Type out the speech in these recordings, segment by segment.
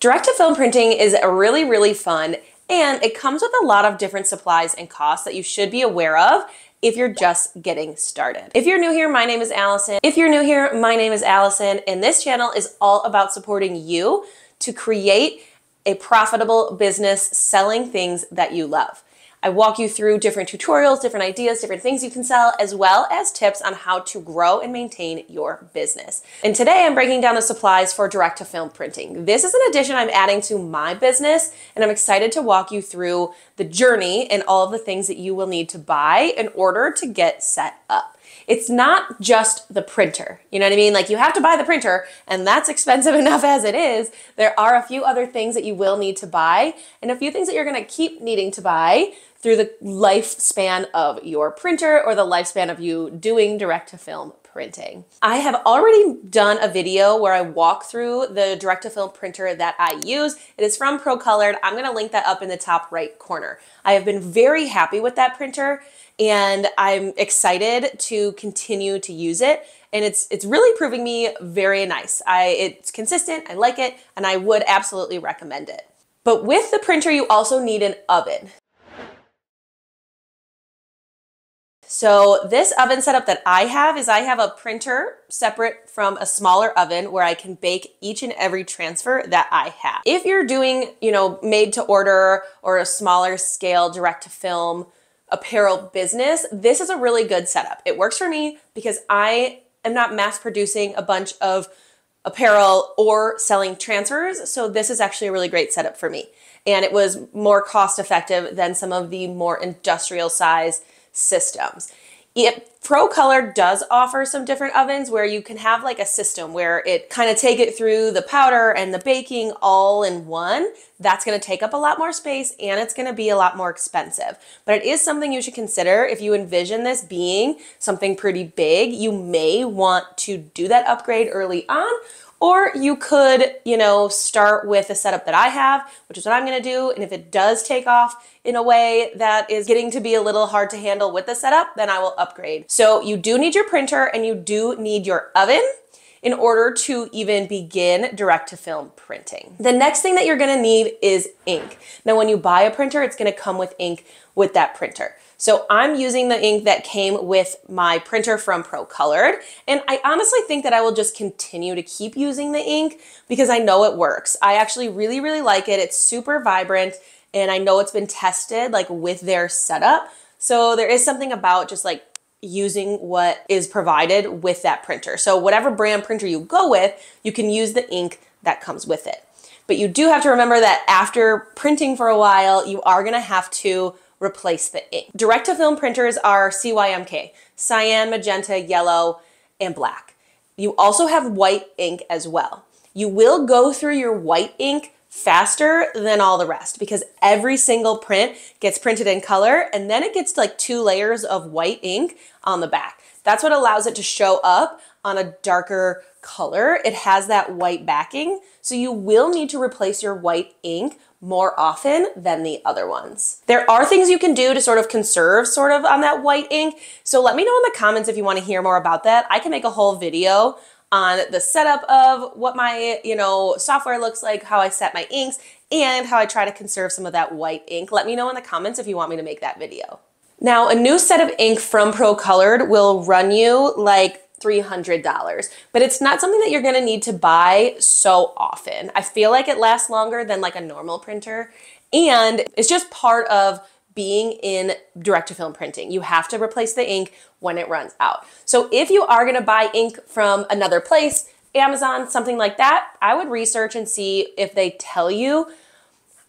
Direct-to-film printing is really, really fun, and it comes with a lot of different supplies and costs that you should be aware of if you're just getting started. If you're new here, my name is Allison. And this channel is all about supporting you to create a profitable business selling things that you love. I walk you through different tutorials, different ideas, different things you can sell, as well as tips on how to grow and maintain your business. And today I'm breaking down the supplies for direct-to-film printing. This is an addition I'm adding to my business, and I'm excited to walk you through the journey and all of the things that you will need to buy in order to get set up. It's not just the printer, you know what I mean? Like, you have to buy the printer, and that's expensive enough as it is. There are a few other things that you will need to buy, and a few things that you're gonna keep needing to buy through the lifespan of your printer or the lifespan of you doing direct-to-film printing. I have already done a video where I walk through the direct-to-film printer that I use. It is from ProColored. I'm gonna link that up in the top right corner. I have been very happy with that printer, and I'm excited to continue to use it. And it's really proving me very nice. It's consistent, I like it, and I would absolutely recommend it. But with the printer, you also need an oven. So this oven setup that I have is I have a printer separate from a smaller oven where I can bake each and every transfer that I have. If you're doing, made to order or a smaller scale direct to film apparel business, this is a really good setup. It works for me because I am not mass producing a bunch of apparel or selling transfers. So this is actually a really great setup for me. And it was more cost effective than some of the more industrial size systems. ProColored does offer some different ovens where you can have like a system where it kind of take it through the powder and the baking all in one. That's going to take up a lot more space and it's going to be a lot more expensive. But it is something you should consider if you envision this being something pretty big. You may want to do that upgrade early on. Or you could, start with the setup that I have, which is what I'm gonna do. And if it does take off in a way that is getting to be a little hard to handle with the setup, then I will upgrade. So you do need your printer and you do need your oven in order to even begin direct-to-film printing. The next thing that you're gonna need is ink. Now, when you buy a printer, it's gonna come with ink with that printer. So I'm using the ink that came with my printer from ProColored, and I honestly think that I will just continue to keep using the ink because I know it works. I actually really, really like it. It's super vibrant, and I know it's been tested like with their setup. So there is something about just like using what is provided with that printer. So whatever brand printer you go with, you can use the ink that comes with it. But you do have to remember that after printing for a while, you are gonna have to replace the ink. Direct-to-film printers are CYMK, cyan, magenta, yellow, and black. You also have white ink as well. You will go through your white ink faster than all the rest because every single print gets printed in color and then it gets like 2 layers of white ink on the back. That's what allows it to show up on a darker color. It has that white backing, so you will need to replace your white ink more often than the other ones. There are things you can do to sort of conserve on that white ink. So let me know in the comments if you want to hear more about that. I can make a whole video on the setup of what my, software looks like, how I set my inks, and how I try to conserve some of that white ink. Let me know in the comments if you want me to make that video. Now, a new set of ink from ProColored will run you like $300, but it's not something that you're gonna need to buy so often. I feel like it lasts longer than like a normal printer, and it's just part of being in direct-to-film printing. You have to replace the ink when it runs out. So if you are gonna buy ink from another place, Amazon, something like that, I would research and see if they tell you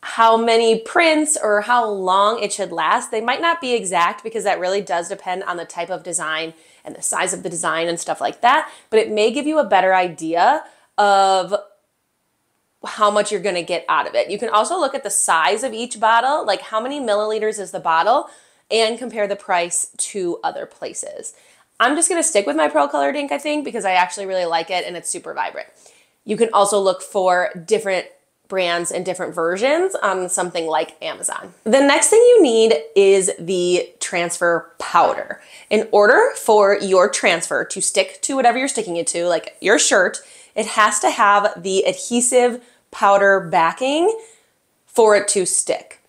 how many prints or how long it should last. They might not be exact because that really does depend on the type of design and the size of the design and stuff like that, but it may give you a better idea of how much you're gonna get out of it. You can also look at the size of each bottle, like how many milliliters is the bottle, and compare the price to other places. I'm just gonna stick with my ProColored ink, I think, because I actually really like it and it's super vibrant. You can also look for different brands and different versions on something like Amazon. The next thing you need is the transfer powder. In order for your transfer to stick to whatever you're sticking it to, like your shirt, it has to have the adhesive powder backing for it to stick.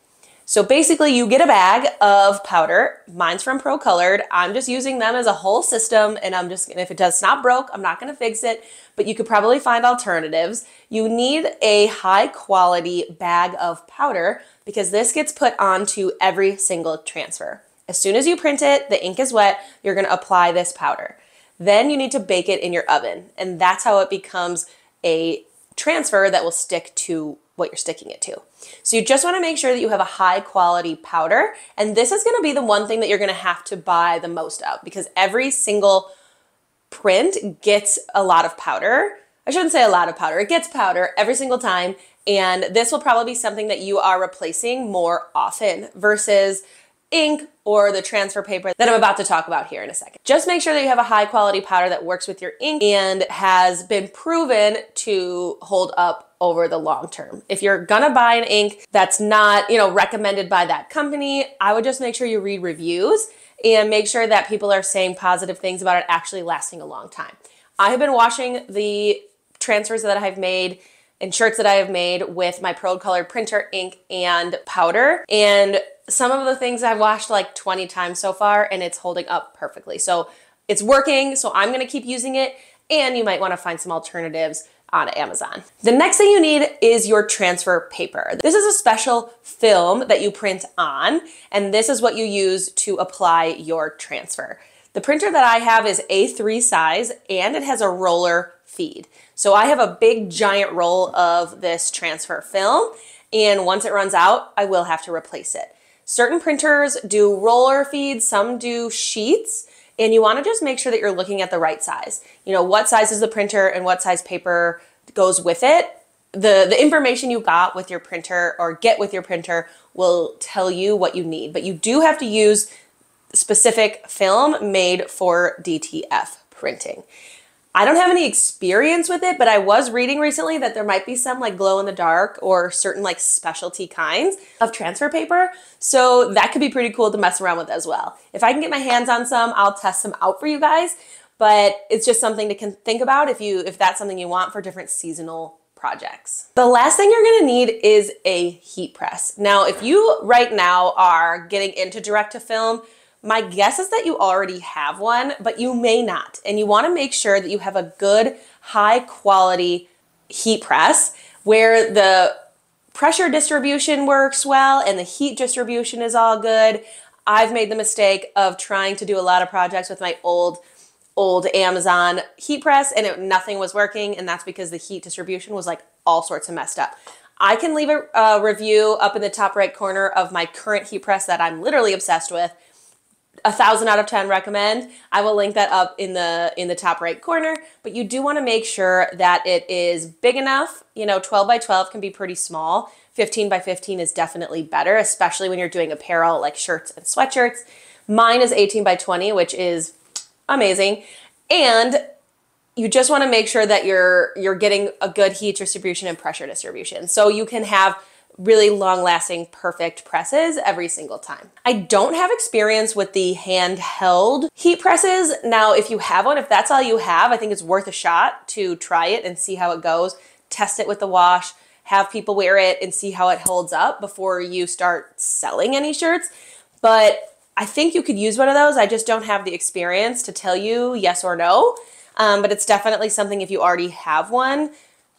So basically you get a bag of powder. Mine's from Pro Colored. I'm just using them as a whole system, and if it does not broke, I'm not gonna fix it, but you could probably find alternatives. You need a high quality bag of powder because this gets put onto every single transfer. As soon as you print it, the ink is wet, you're gonna apply this powder. Then you need to bake it in your oven, and that's how it becomes a transfer that will stick to what you're sticking it to. So you just want to make sure that you have a high quality powder, and this is going to be the one thing that you're going to have to buy the most of because every single print gets a lot of powder. I shouldn't say a lot of powder. It gets powder every single time, and this will probably be something that you are replacing more often versus ink or the transfer paper that I'm about to talk about here in a second. Just make sure that you have a high quality powder that works with your ink and has been proven to hold up over the long term. If you're gonna buy an ink that's not, recommended by that company, I would just make sure you read reviews and make sure that people are saying positive things about it actually lasting a long time. I have been washing the transfers that I've made and shirts that I have made with my Pro Colored printer ink and powder, and some of the things I've washed like 20 times so far, and it's holding up perfectly. So it's working, so I'm gonna keep using it, and you might wanna find some alternatives on Amazon. The next thing you need is your transfer paper. This is a special film that you print on, and this is what you use to apply your transfer. The printer that I have is A3 size, and it has a roller feed. So I have a big giant roll of this transfer film, and once it runs out, I will have to replace it. Certain printers do roller feeds, some do sheets, and you want to just make sure that you're looking at the right size. What size is the printer and what size paper goes with it. The information you got with your printer or get with your printer will tell you what you need, but you do have to use specific film made for DTF printing. I don't have any experience with it, but I was reading recently that there might be some like glow in the dark or certain like specialty kinds of transfer paper. So that could be pretty cool to mess around with as well. If I can get my hands on some, I'll test some out for you guys, but it's just something to think about if that's something you want for different seasonal projects. The last thing you're gonna need is a heat press. Now, if you right now are getting into direct to film, my guess is that you already have one, but you may not. And you wanna make sure that you have a good, high quality heat press where the pressure distribution works well and the heat distribution is all good. I've made the mistake of trying to do a lot of projects with my old Amazon heat press and nothing was working, and that's because the heat distribution was like all sorts of messed up. I can leave a review up in the top right corner of my current heat press that I'm literally obsessed with. 1,000 out of 10 recommend. I will link that up in the top right corner, but you do want to make sure that it is big enough. 12 by 12 can be pretty small. 15 by 15 is definitely better, especially when you're doing apparel like shirts and sweatshirts. Mine is 18 by 20, which is amazing. And you just want to make sure that you're getting a good heat distribution and pressure distribution so you can have really long-lasting, perfect presses every single time. I don't have experience with the handheld heat presses. Now, if you have one, if that's all you have, I think it's worth a shot to try it and see how it goes. Test it with the wash, have people wear it and see how it holds up before you start selling any shirts. But I think you could use one of those. I just don't have the experience to tell you yes or no. But it's definitely something, if you already have one,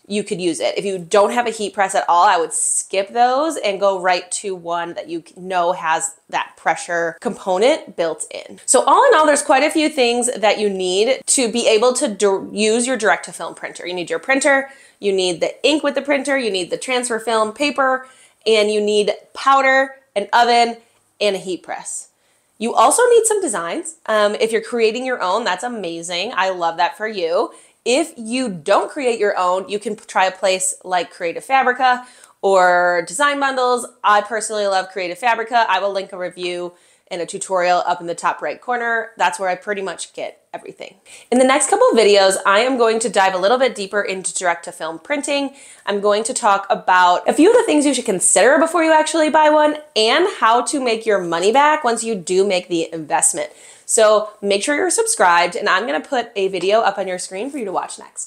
you could use it. If you don't have a heat press at all, I would skip those and go right to one that you know has that pressure component built in. So all in all, there's quite a few things that you need to be able to use your direct-to-film printer. You need your printer, you need the ink with the printer, you need the transfer film paper, and you need powder, an oven, and a heat press. You also need some designs. If you're creating your own, that's amazing. I love that for you. If you don't create your own, you can try a place like Creative Fabrica or Design Bundles. I personally love Creative Fabrica. I will link a review and a tutorial up in the top right corner. That's where I pretty much get everything. In the next couple of videos, I am going to dive a little bit deeper into direct-to-film printing. I'm going to talk about a few of the things you should consider before you actually buy one and how to make your money back once you do make the investment. So make sure you're subscribed, and I'm gonna put a video up on your screen for you to watch next.